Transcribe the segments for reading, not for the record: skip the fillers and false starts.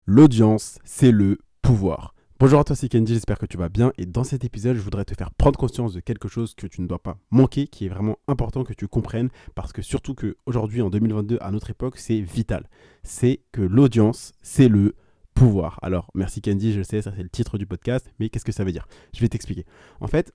L'audience, c'est le pouvoir. Bonjour à toi, c'est Kenji, j'espère que tu vas bien. Et dans cet épisode, je voudrais te faire prendre conscience de quelque chose que tu ne dois pas manquer, qui est vraiment important que tu comprennes, parce que surtout qu'aujourd'hui, en 2022, à notre époque, c'est vital. C'est que l'audience, c'est le pouvoir. Alors, merci Kenji, je sais, ça c'est le titre du podcast, mais qu'est-ce que ça veut dire? Je vais t'expliquer. En fait,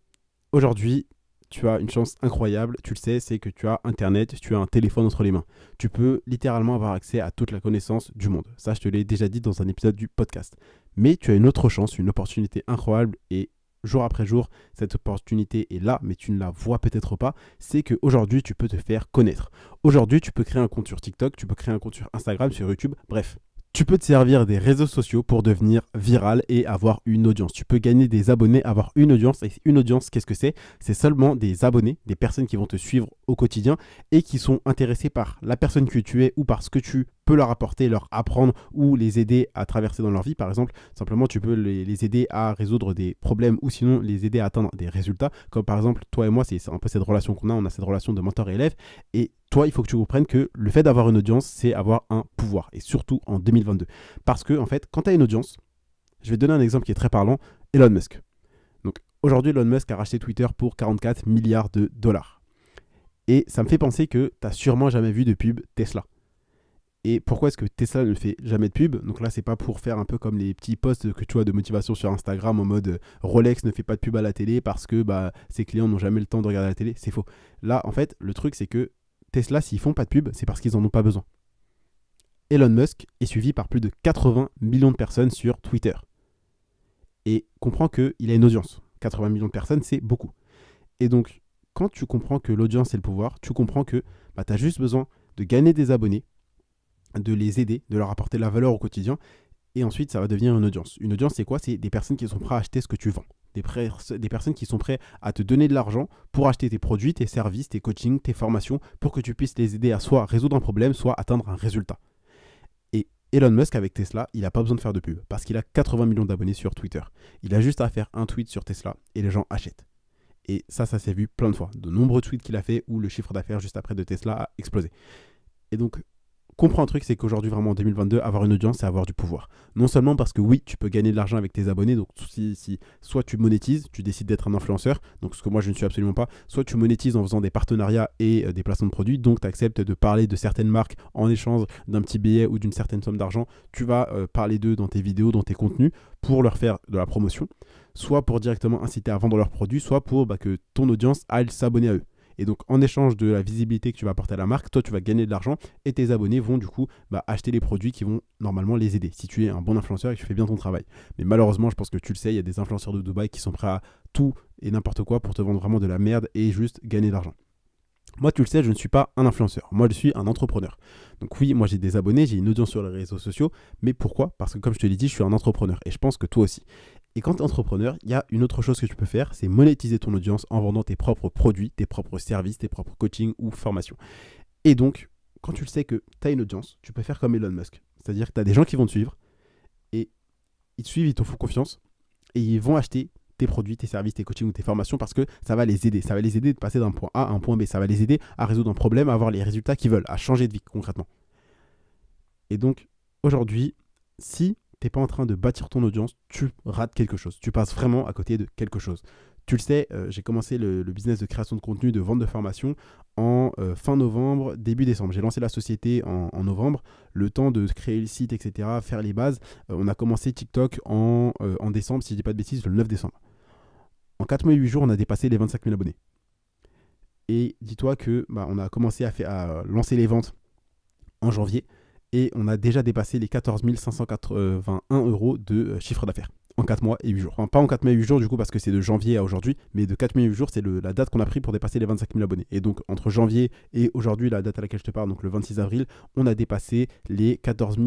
aujourd'hui, tu as une chance incroyable, tu le sais, c'est que tu as Internet, tu as un téléphone entre les mains. Tu peux littéralement avoir accès à toute la connaissance du monde. Ça, je te l'ai déjà dit dans un épisode du podcast. Mais tu as une autre chance, une opportunité incroyable et jour après jour, cette opportunité est là, mais tu ne la vois peut-être pas. C'est qu'aujourd'hui, tu peux te faire connaître. Aujourd'hui, tu peux créer un compte sur TikTok, tu peux créer un compte sur Instagram, sur YouTube, bref. Tu peux te servir des réseaux sociaux pour devenir viral et avoir une audience. Tu peux gagner des abonnés, avoir une audience. Et une audience, qu'est-ce que c'est? C'est seulement des abonnés, des personnes qui vont te suivre au quotidien et qui sont intéressées par la personne que tu es ou par ce que tu peux leur apporter, leur apprendre ou les aider à traverser dans leur vie. Par exemple, simplement, tu peux les aider à résoudre des problèmes ou sinon les aider à atteindre des résultats. Comme par exemple, toi et moi, c'est un peu cette relation qu'on a. On a cette relation de mentor et élève. Et toi, il faut que tu comprennes que le fait d'avoir une audience, c'est avoir un pouvoir. Et surtout en 2022. Parce que, en fait, quand tu as une audience, je vais te donner un exemple qui est très parlant, Elon Musk. Donc, aujourd'hui, Elon Musk a racheté Twitter pour 44 milliards de dollars. Et ça me fait penser que tu n'as sûrement jamais vu de pub Tesla. Et pourquoi est-ce que Tesla ne fait jamais de pub? Donc là, c'est pas pour faire un peu comme les petits posts que tu vois de motivation sur Instagram en mode Rolex ne fait pas de pub à la télé parce que ses clients n'ont jamais le temps de regarder la télé. C'est faux. Là, en fait, le truc, c'est que Tesla, s'ils font pas de pub, c'est parce qu'ils en ont pas besoin. Elon Musk est suivi par plus de 80 millions de personnes sur Twitter. Et comprends qu'il a une audience. 80 millions de personnes, c'est beaucoup. Et donc, quand tu comprends que l'audience, c'est le pouvoir, tu comprends que tu as juste besoin de gagner des abonnés, de les aider, de leur apporter de la valeur au quotidien. Et ensuite, ça va devenir une audience. Une audience, c'est quoi? C'est des personnes qui sont prêtes à acheter ce que tu vends. Des personnes qui sont prêtes à te donner de l'argent pour acheter tes produits, tes services, tes coachings, tes formations, pour que tu puisses les aider à soit résoudre un problème, soit atteindre un résultat. Et Elon Musk, avec Tesla, il n'a pas besoin de faire de pub, parce qu'il a 80 millions d'abonnés sur Twitter. Il a juste à faire un tweet sur Tesla, et les gens achètent. Et ça s'est vu plein de fois. De nombreux tweets qu'il a fait, où le chiffre d'affaires juste après de Tesla a explosé. Et donc, comprends un truc, c'est qu'aujourd'hui, vraiment en 2022, avoir une audience, c'est avoir du pouvoir. Non seulement parce que oui, tu peux gagner de l'argent avec tes abonnés, donc si soit tu monétises, tu décides d'être un influenceur, donc ce que moi je ne suis absolument pas, soit tu monétises en faisant des partenariats et des placements de produits, donc tu acceptes de parler de certaines marques en échange d'un petit billet ou d'une certaine somme d'argent, tu vas parler d'eux dans tes vidéos, dans tes contenus, pour leur faire de la promotion, soit pour directement inciter à vendre leurs produits, soit pour que ton audience aille s'abonner à eux. Et donc, en échange de la visibilité que tu vas apporter à la marque, toi, tu vas gagner de l'argent et tes abonnés vont du coup acheter les produits qui vont normalement les aider. Si tu es un bon influenceur et que tu fais bien ton travail. Mais malheureusement, je pense que tu le sais, il y a des influenceurs de Dubaï qui sont prêts à tout et n'importe quoi pour te vendre vraiment de la merde et juste gagner de l'argent. Moi, tu le sais, je ne suis pas un influenceur. Moi, je suis un entrepreneur. Donc oui, moi, j'ai des abonnés, j'ai une audience sur les réseaux sociaux. Mais pourquoi? Parce que comme je te l'ai dit, je suis un entrepreneur. Et je pense que toi aussi. Et quand tu es entrepreneur, il y a une autre chose que tu peux faire, c'est monétiser ton audience en vendant tes propres produits, tes propres services, tes propres coachings ou formations. Et donc, quand tu le sais que tu as une audience, tu peux faire comme Elon Musk. C'est-à-dire que tu as des gens qui vont te suivre et ils te suivent, ils te font confiance et ils vont acheter tes produits, tes services, tes coachings ou tes formations parce que ça va les aider. Ça va les aider de passer d'un point A à un point B. Ça va les aider à résoudre un problème, à avoir les résultats qu'ils veulent, à changer de vie concrètement. Et donc, aujourd'hui, si tu n'es pas en train de bâtir ton audience, tu rates quelque chose. Tu passes vraiment à côté de quelque chose. Tu le sais, j'ai commencé le business de création de contenu, de vente de formation en fin novembre, début décembre. J'ai lancé la société en novembre, le temps de créer le site, etc., faire les bases. On a commencé TikTok en décembre, si je ne dis pas de bêtises, le 9 décembre. En 4 mois et 8 jours, on a dépassé les 25 000 abonnés. Et dis-toi que on a commencé à lancer les ventes en janvier. Et on a déjà dépassé les 14 581 € de chiffre d'affaires en 4 mois et 8 jours. Enfin, pas en 4 mois et 8 jours du coup parce que c'est de janvier à aujourd'hui, mais de 4 mois et 8 jours, c'est la date qu'on a pris pour dépasser les 25 000 abonnés. Et donc entre janvier et aujourd'hui, la date à laquelle je te parle, donc le 26 avril, on a dépassé les 14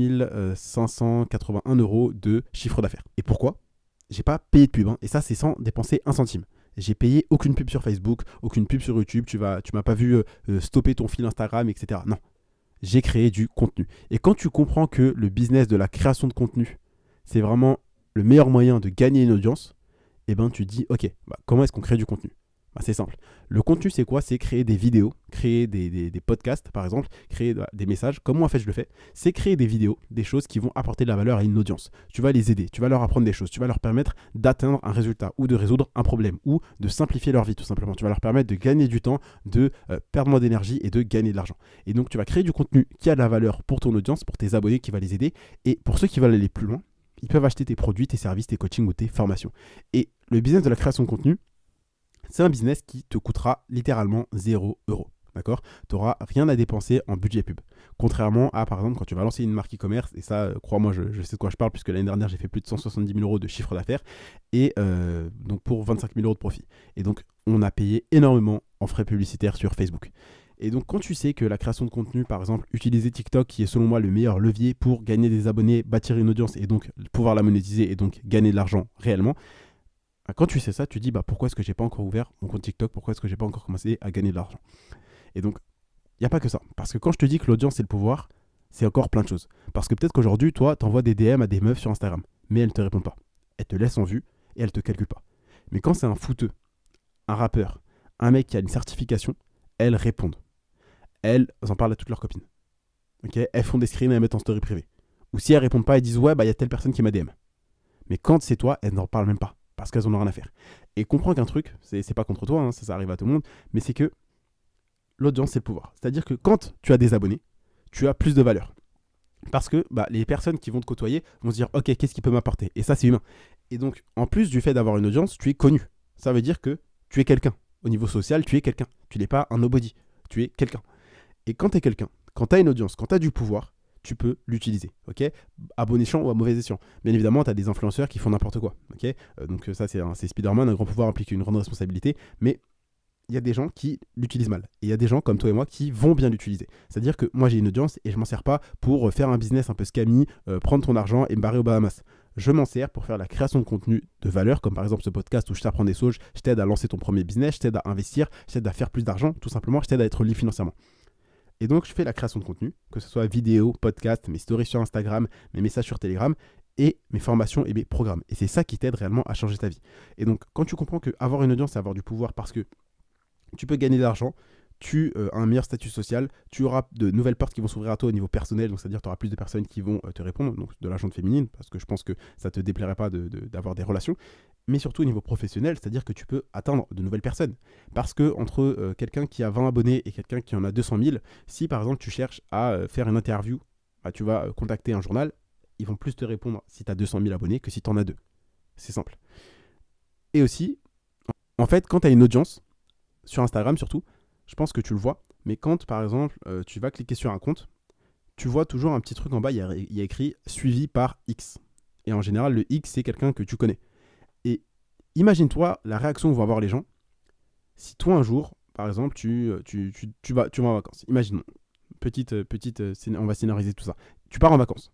581 € de chiffre d'affaires. Et pourquoi? J'ai pas payé de pub, et ça c'est sans dépenser un centime. J'ai payé aucune pub sur Facebook, aucune pub sur YouTube, tu m'as pas vu stopper ton fil Instagram, etc. Non. J'ai créé du contenu. Et quand tu comprends que le business de la création de contenu, c'est vraiment le meilleur moyen de gagner une audience, eh ben tu te dis, ok, comment est-ce qu'on crée du contenu? C'est simple. Le contenu, c'est quoi? C'est créer des vidéos, créer des podcasts, par exemple, créer des messages. Comme moi, en fait, je le fais. C'est créer des vidéos, des choses qui vont apporter de la valeur à une audience. Tu vas les aider, tu vas leur apprendre des choses, tu vas leur permettre d'atteindre un résultat ou de résoudre un problème ou de simplifier leur vie, tout simplement. Tu vas leur permettre de gagner du temps, de perdre moins d'énergie et de gagner de l'argent. Et donc, tu vas créer du contenu qui a de la valeur pour ton audience, pour tes abonnés, qui va les aider. Et pour ceux qui veulent aller plus loin, ils peuvent acheter tes produits, tes services, tes coachings ou tes formations. Et le business de la création de contenu, c'est un business qui te coûtera littéralement 0 €. D'accord? Tu n'auras rien à dépenser en budget pub. Contrairement à, par exemple, quand tu vas lancer une marque e-commerce, et ça, crois-moi, je sais de quoi je parle, puisque l'année dernière, j'ai fait plus de 170 000 € de chiffre d'affaires, et donc pour 25 000 € de profit. Et donc, on a payé énormément en frais publicitaires sur Facebook. Et donc, quand tu sais que la création de contenu, par exemple, utiliser TikTok, qui est selon moi le meilleur levier pour gagner des abonnés, bâtir une audience, et donc pouvoir la monétiser, et donc gagner de l'argent réellement, quand tu sais ça, tu dis pourquoi est-ce que j'ai pas encore ouvert mon compte TikTok, pourquoi est-ce que j'ai pas encore commencé à gagner de l'argent. Et donc, il n'y a pas que ça. Parce que quand je te dis que l'audience c'est le pouvoir, c'est encore plein de choses. Parce que peut-être qu'aujourd'hui, toi, tu envoies des DM à des meufs sur Instagram, mais elles ne te répondent pas. Elles te laissent en vue et elles ne te calculent pas. Mais quand c'est un footeux, un rappeur, un mec qui a une certification, elles répondent. Elles en parlent à toutes leurs copines. Okay, elles font des screens et elles mettent en story privée. Ou si elles répondent pas, elles disent ouais, il y a telle personne qui m'a DM. Mais quand c'est toi, elles n'en parlent même pas. Parce qu'elles en ont rien à faire. Et comprends qu'un truc, c'est pas contre toi, ça arrive à tout le monde, mais c'est que l'audience, c'est le pouvoir. C'est-à-dire que quand tu as des abonnés, tu as plus de valeur. Parce que les personnes qui vont te côtoyer vont se dire ok, qu'est-ce qu'il peut m'apporter? Et ça, c'est humain. Et donc, en plus du fait d'avoir une audience, tu es connu. Ça veut dire que tu es quelqu'un. Au niveau social, tu es quelqu'un. Tu n'es pas un nobody. Tu es quelqu'un. Et quand tu es quelqu'un, quand tu as une audience, quand tu as du pouvoir, tu peux l'utiliser, ok? À bon escient ou à mauvais escient. Bien évidemment, tu as des influenceurs qui font n'importe quoi, ok? Donc ça, c'est Spider-Man, un grand pouvoir implique une grande responsabilité, mais il y a des gens qui l'utilisent mal. Et il y a des gens comme toi et moi qui vont bien l'utiliser. C'est-à-dire que moi, j'ai une audience et je m'en sers pas pour faire un business un peu scammy, prendre ton argent et me barrer aux Bahamas. Je m'en sers pour faire la création de contenu de valeur, comme par exemple ce podcast où je t'apprends des choses, je t'aide à lancer ton premier business, je t'aide à investir, je t'aide à faire plus d'argent, tout simplement, je t'aide à être libre financièrement. Et donc, je fais la création de contenu, que ce soit vidéo, podcast, mes stories sur Instagram, mes messages sur Telegram, et mes formations et mes programmes. Et c'est ça qui t'aide réellement à changer ta vie. Et donc, quand tu comprends qu'avoir une audience, c'est avoir du pouvoir parce que tu peux gagner de l'argent, tu as un meilleur statut social, tu auras de nouvelles portes qui vont s'ouvrir à toi au niveau personnel, donc c'est-à-dire que tu auras plus de personnes qui vont te répondre, donc de la gente féminine, parce que je pense que ça ne te déplairait pas d'avoir des relations, mais surtout au niveau professionnel, c'est-à-dire que tu peux atteindre de nouvelles personnes. Parce que entre quelqu'un qui a 20 abonnés et quelqu'un qui en a 200 000, si par exemple tu cherches à faire une interview, tu vas contacter un journal, ils vont plus te répondre si tu as 200 000 abonnés que si tu en as 2. C'est simple. Et aussi, en fait, quand tu as une audience, sur Instagram surtout, je pense que tu le vois, mais quand par exemple tu vas cliquer sur un compte, tu vois toujours un petit truc en bas, il y a écrit suivi par X. Et en général, le X, c'est quelqu'un que tu connais. Et imagine-toi la réaction que vont avoir les gens si toi un jour, par exemple, tu vas en vacances. Imaginons, on va scénariser tout ça. Tu pars en vacances,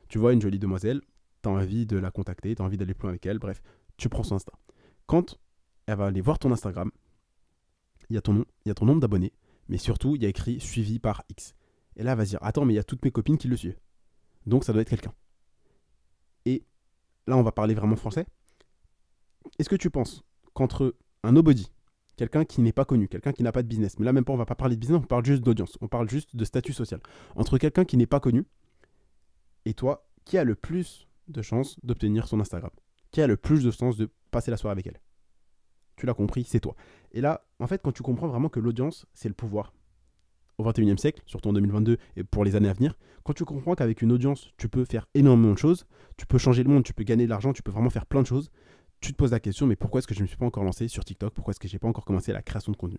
tu vois une jolie demoiselle, tu as envie de la contacter, tu as envie d'aller plus loin avec elle, bref, tu prends son Insta. Quand elle va aller voir ton Instagram, il y a ton nom, il y a ton nombre d'abonnés, mais surtout, il y a écrit suivi par X. Et là, elle va se dire, attends, mais il y a toutes mes copines qui le suivent. Donc, ça doit être quelqu'un. Et là, on va parler vraiment français. Est-ce que tu penses qu'entre un nobody, quelqu'un qui n'est pas connu, quelqu'un qui n'a pas de business, mais là, même pas, on va pas parler de business, on parle juste d'audience, on parle juste de statut social. Entre quelqu'un qui n'est pas connu et toi, qui a le plus de chances d'obtenir son Instagram? Qui a le plus de chances de passer la soirée avec elle? Tu l'as compris, c'est toi. Et là, en fait, quand tu comprends vraiment que l'audience, c'est le pouvoir, au 21e siècle, surtout en 2022 et pour les années à venir, quand tu comprends qu'avec une audience, tu peux faire énormément de choses, tu peux changer le monde, tu peux gagner de l'argent, tu peux vraiment faire plein de choses, tu te poses la question, mais pourquoi est-ce que je ne me suis pas encore lancé sur TikTok? Pourquoi est-ce que je n'ai pas encore commencé la création de contenu?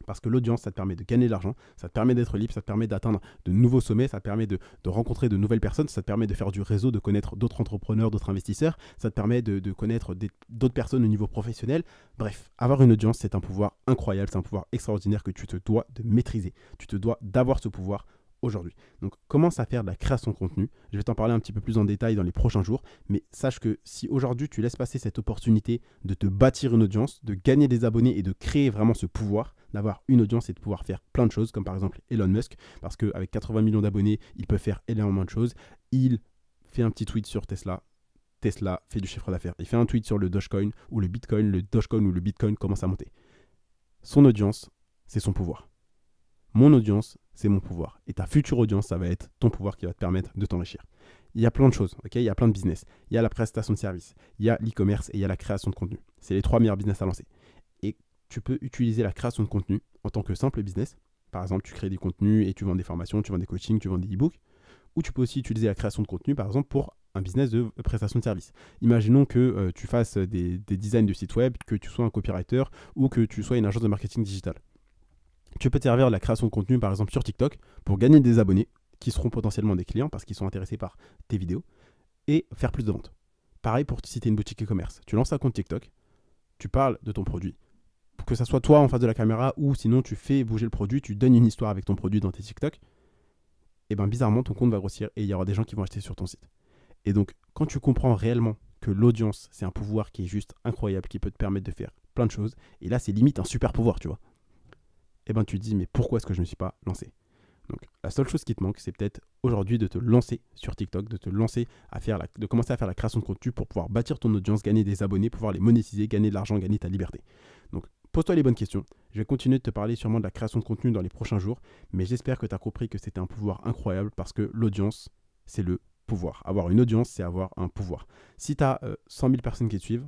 Parce que l'audience, ça te permet de gagner de l'argent, ça te permet d'être libre, ça te permet d'atteindre de nouveaux sommets, ça te permet de rencontrer de nouvelles personnes, ça te permet de faire du réseau, de connaître d'autres entrepreneurs, d'autres investisseurs, ça te permet de connaître d'autres personnes au niveau professionnel. Bref, avoir une audience, c'est un pouvoir incroyable, c'est un pouvoir extraordinaire que tu te dois de maîtriser. Tu te dois d'avoir ce pouvoir aujourd'hui. Donc, commence à faire de la création de contenu. Je vais t'en parler un petit peu plus en détail dans les prochains jours, mais sache que si aujourd'hui tu laisses passer cette opportunité de te bâtir une audience, de gagner des abonnés et de créer vraiment ce pouvoir, d'avoir une audience et de pouvoir faire plein de choses, comme par exemple Elon Musk, parce qu'avec 80 millions d'abonnés, il peut faire énormément de choses. Il fait un petit tweet sur Tesla. Tesla fait du chiffre d'affaires. Il fait un tweet sur le Dogecoin ou le Bitcoin ou le Bitcoin commence à monter. Son audience, c'est son pouvoir. Mon audience, c'est mon pouvoir. Et ta future audience, ça va être ton pouvoir qui va te permettre de t'enrichir. Il y a plein de choses, ok? Il y a plein de business. Il y a la prestation de service, il y a l'e-commerce et il y a la création de contenu. C'est les 3 meilleurs business à lancer. Et tu peux utiliser la création de contenu en tant que simple business. Par exemple, tu crées des contenus et tu vends des formations, tu vends des coachings, tu vends des e-books. Ou tu peux aussi utiliser la création de contenu, par exemple, pour un business de prestation de service. Imaginons que tu fasses des designs de sites web, que tu sois un copywriter ou que tu sois une agence de marketing digital. Tu peux te servir de la création de contenu, par exemple, sur TikTok pour gagner des abonnés qui seront potentiellement des clients parce qu'ils sont intéressés par tes vidéos et faire plus de ventes. Pareil pour si tu es une boutique e-commerce. Tu lances un compte TikTok, tu parles de ton produit. Pour que ça soit toi en face de la caméra ou sinon tu fais bouger le produit, tu donnes une histoire avec ton produit dans tes TikTok, et bien bizarrement ton compte va grossir et il y aura des gens qui vont acheter sur ton site. Et donc quand tu comprends réellement que l'audience c'est un pouvoir qui est juste incroyable, qui peut te permettre de faire plein de choses, et là c'est limite un super pouvoir, tu vois, et ben tu te dis mais pourquoi est-ce que je ne me suis pas lancé? Donc la seule chose qui te manque, c'est peut-être aujourd'hui de te lancer sur TikTok, de te lancer de commencer à faire la création de contenu pour pouvoir bâtir ton audience, gagner des abonnés, pouvoir les monétiser, gagner de l'argent, gagner ta liberté. Donc pose-toi les bonnes questions. Je vais continuer de te parler sûrement de la création de contenu dans les prochains jours, mais j'espère que tu as compris que c'était un pouvoir incroyable parce que l'audience, c'est le pouvoir. Avoir une audience, c'est avoir un pouvoir. Si tu as 100 000 personnes qui te suivent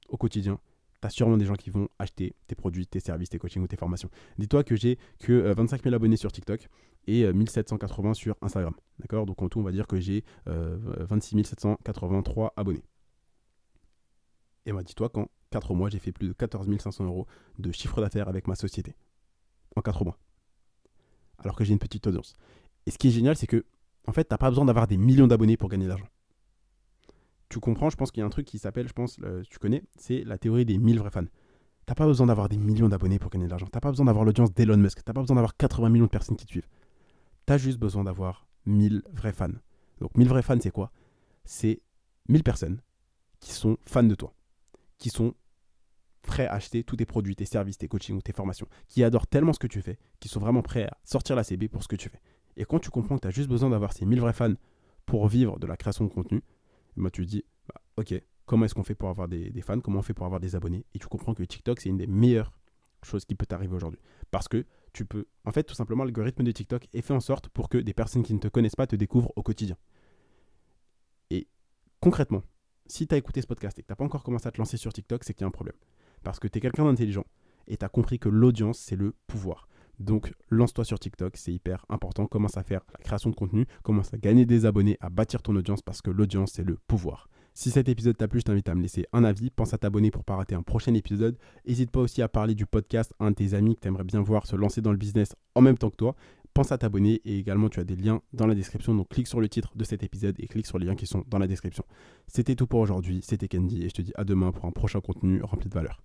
au quotidien, tu as sûrement des gens qui vont acheter tes produits, tes services, tes coachings ou tes formations. Dis-toi que j'ai que 25 000 abonnés sur TikTok et 1780 sur Instagram. D'accord? Donc en tout, on va dire que j'ai 26 783 abonnés. Et moi, dis-toi qu'en 4 mois, j'ai fait plus de 14 500 euros de chiffre d'affaires avec ma société. En 4 mois. Alors que j'ai une petite audience. Et ce qui est génial, c'est que, en fait, tu n'as pas besoin d'avoir des millions d'abonnés pour gagner de l'argent. Tu comprends, je pense qu'il y a un truc qui s'appelle, tu connais, c'est la théorie des 1000 vrais fans. T'as pas besoin d'avoir des millions d'abonnés pour gagner de l'argent. T'as pas besoin d'avoir l'audience d'Elon Musk. T'as pas besoin d'avoir 80 millions de personnes qui te suivent. T'as juste besoin d'avoir 1000 vrais fans. Donc 1000 vrais fans, c'est quoi? C'est 1000 personnes qui sont fans de toi, qui sont prêts à acheter tous tes produits, tes services, tes coachings ou tes formations, qui adorent tellement ce que tu fais, qui sont vraiment prêts à sortir la CB pour ce que tu fais. Et quand tu comprends que tu as juste besoin d'avoir ces 1000 vrais fans pour vivre de la création de contenu, moi tu te dis, ok, comment est-ce qu'on fait pour avoir des fans, comment on fait pour avoir des abonnés? Et tu comprends que TikTok, c'est une des meilleures choses qui peut t'arriver aujourd'hui. Parce que tu peux, en fait, tout simplement, l'algorithme de TikTok est fait en sorte pour que des personnes qui ne te connaissent pas te découvrent au quotidien. Et concrètement, si tu as écouté ce podcast et que tu n'as pas encore commencé à te lancer sur TikTok, c'est qu'il y a un problème. Parce que tu es quelqu'un d'intelligent et tu as compris que l'audience, c'est le pouvoir. Donc, lance-toi sur TikTok, c'est hyper important. Commence à faire la création de contenu, commence à gagner des abonnés, à bâtir ton audience parce que l'audience, c'est le pouvoir. Si cet épisode t'a plu, je t'invite à me laisser un avis. Pense à t'abonner pour ne pas rater un prochain épisode. N'hésite pas aussi à parler du podcast à un de tes amis que tu aimerais bien voir se lancer dans le business en même temps que toi. Pense à t'abonner et également tu as des liens dans la description. Donc clique sur le titre de cet épisode et clique sur les liens qui sont dans la description. C'était tout pour aujourd'hui. C'était Candy et je te dis à demain pour un prochain contenu rempli de valeur.